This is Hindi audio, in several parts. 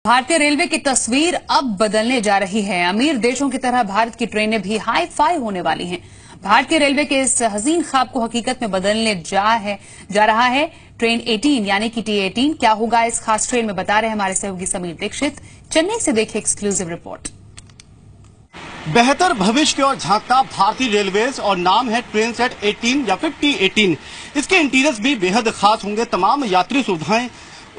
भारतीय रेलवे की तस्वीर अब बदलने जा रही है। अमीर देशों की तरह भारत की ट्रेनें भी हाई फाई होने वाली हैं। भारतीय रेलवे के इस हसीन ख्वाब को हकीकत में बदलने जा रहा है ट्रेन 18 यानी कि T18। क्या होगा इस खास ट्रेन में, बता रहे हैं हमारे सहयोगी समीर दीक्षित। चेन्नई से देखिए एक्सक्लूसिव रिपोर्ट। बेहतर भविष्य की ओर झांकता भारतीय रेलवेज और नाम है ट्रेन सेट 18 या फिर T18। इसके इंटीरियर्स भी बेहद खास होंगे। तमाम यात्री सुविधाएं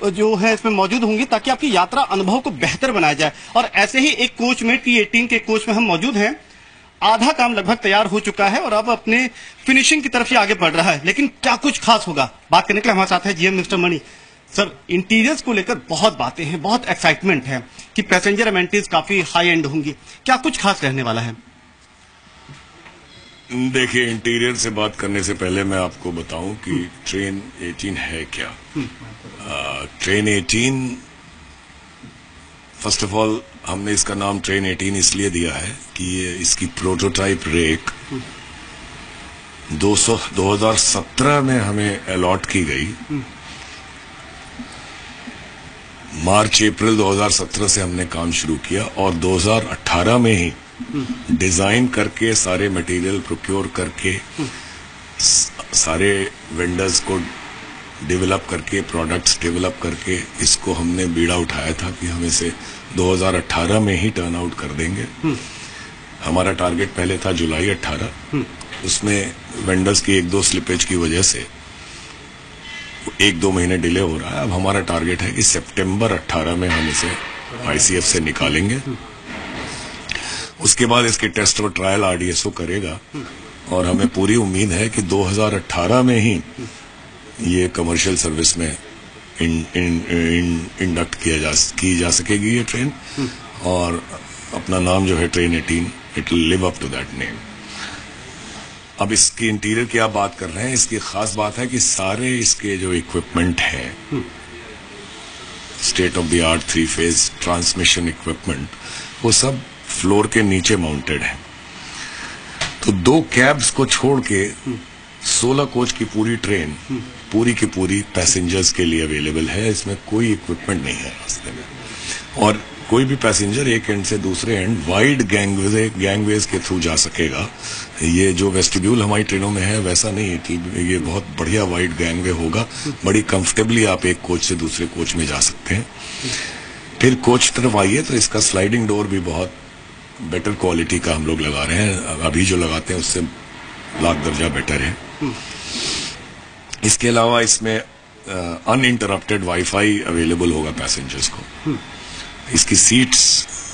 जो है इसमें मौजूद होंगी ताकि आपकी यात्रा अनुभव को बेहतर बनाया जाए। और ऐसे ही एक कोच में T18 के कोच में हम मौजूद हैं। आधा काम लगभग तैयार हो चुका है और अब अपने फिनिशिंग की तरफ ही आगे बढ़ रहा है। लेकिन क्या कुछ खास होगा, बात करने के लिए हमारे साथ है GM मिस्टर मणि। सर, इंटीरियर्स को लेकर बहुत बातें हैं, बहुत एक्साइटमेंट है कि पैसेंजर अमेनिटीज काफी हाई एंड होंगी। क्या कुछ खास रहने वाला है? देखिए, इंटीरियर से बात करने से पहले मैं आपको बताऊं कि ट्रेन 18 है क्या। ट्रेन 18, फर्स्ट ऑफ ऑल हमने इसका नाम ट्रेन 18 इसलिए दिया है कि ये इसकी प्रोटोटाइप रेक 2017 में हमें अलॉट की गई। मार्च अप्रैल 2017 से हमने काम शुरू किया और 2018 में ही डिजाइन करके सारे मटेरियल प्रोक्योर करके सारे वेंडर्स को डेवलप करके प्रोडक्ट्स डेवलप करके इसको हमने बीड़ा उठाया था कि हम इसे 2018 में ही टर्न आउट कर देंगे। हमारा टारगेट पहले था जुलाई 18। उसमें वेंडर्स की 1-2 स्लिपेज की वजह से 1-2 महीने डिले हो रहा है। अब हमारा टारगेट है कि सितंबर 18 में हम इसे ICF से निकालेंगे। उसके बाद इसके टेस्ट और ट्रायल RDSO करेगा और हमें पूरी उम्मीद है कि 2018 में ही ये कमर्शियल सर्विस में इंडक्ट की जा सकेगी ये ट्रेन। और अपना नाम जो है train 18, it will live up to that name. अब इसकी इंटीरियर की आप बात कर रहे हैं, इसकी खास बात है कि सारे इसके जो इक्विपमेंट है, state of the art 3 phase transmission equipment, वो सब फ्लोर के नीचे माउंटेड है। तो 2 कैब्स को छोड़ के 16 कोच की पूरी ट्रेन पूरी की पूरी पैसेंजर्स के लिए अवेलेबल है। इसमें कोई इक्विपमेंट नहीं है रास्ते में और कोई भी पैसेंजर एक एंड से दूसरे एंड वाइड गैंगवेज के थ्रू जा सकेगा। ये जो वेस्टिब्यूल हमारी ट्रेनों में है वैसा नहीं है कि ये बहुत बढ़िया वाइड गैंगवे होगा। बड़ी कंफर्टेबली आप एक कोच से दूसरे कोच में जा सकते हैं। फिर कोच तरफ आइए तो इसका स्लाइडिंग डोर भी बहुत बेटर क्वालिटी का हम लोग लगा रहे हैं। अभी जो लगाते हैं उससे लाख दर्जा बेटर है। इसके अलावा इसमें अनइंटरप्टेड वाईफाई अवेलेबल होगा पैसेंजर्स को। इसकी सीट्स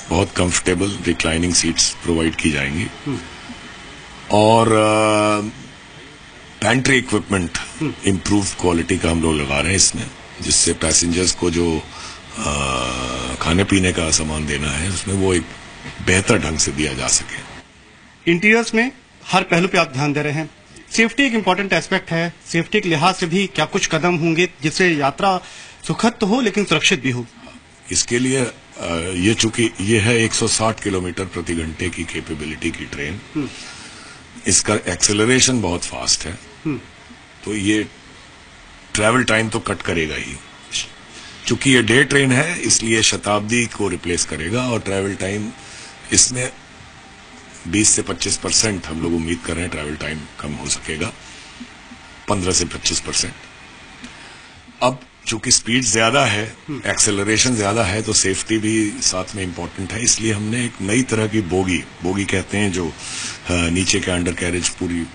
बहुत कंफर्टेबल रिक्लाइनिंग सीट्स प्रोवाइड की जाएंगी और पैंट्री इक्विपमेंट इम्प्रूव क्वालिटी का हम लोग लगा रहे हैं इसमें, जिससे पैसेंजर्स को जो खाने पीने का सामान देना है उसमें वो एक बेहतर ढंग से दिया जा सके। इंटीरियर्स में हर पहलू पे आप ध्यान दे रहे हैं। सेफ्टी एक इम्पोर्टेंट एस्पेक्ट है। सेफ्टी के लिहाज से भी क्या कुछ कदम होंगे जिससे यात्रा सुखद तो हो लेकिन सुरक्षित भी हो? इसके लिए ये चूंकि ये है 160 किलोमीटर प्रति घंटे की कैपेबिलिटी की ट्रेन, इसका एक्सेलरेशन बहुत फास्ट है। तो ये ट्रैवल टाइम तो कट करेगा ही। चूंकि ये डे ट्रेन है इसलिए शताब्दी को रिप्लेस करेगा और ट्रैवल टाइम इसमें 20 से 25% हम लोग उम्मीद कर रहे हैं ट्रैवल टाइम कम हो सकेगा, 15 से 25%। अब चूंकि स्पीड ज्यादा है, एक्सेलरेशन ज्यादा है, तो सेफ्टी भी साथ में इंपॉर्टेंट है। इसलिए हमने एक नई तरह की बोगी कहते हैं जो नीचे के अंडर कैरेज पूरी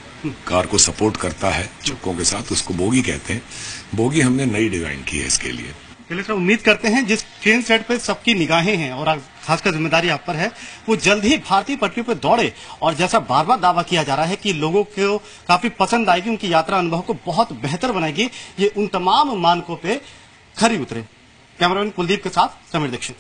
कार को सपोर्ट करता है चक्कों के साथ, उसको बोगी कहते हैं। बोगी हमने नई डिजाइन की है इसके लिए। चलिए सर, उम्मीद करते हैं जिस ट्रेन सेट पे सबकी निगाहें हैं और खासकर जिम्मेदारी आप पर है, वो जल्द ही भारतीय पटरियों पर दौड़े और जैसा बार बार दावा किया जा रहा है कि लोगों को काफी पसंद आएगी, उनकी यात्रा अनुभव को बहुत बेहतर बनाएगी, ये उन तमाम मानकों पे खरी उतरे। कैमरामैन कुलदीप के साथ समीर दीक्षित।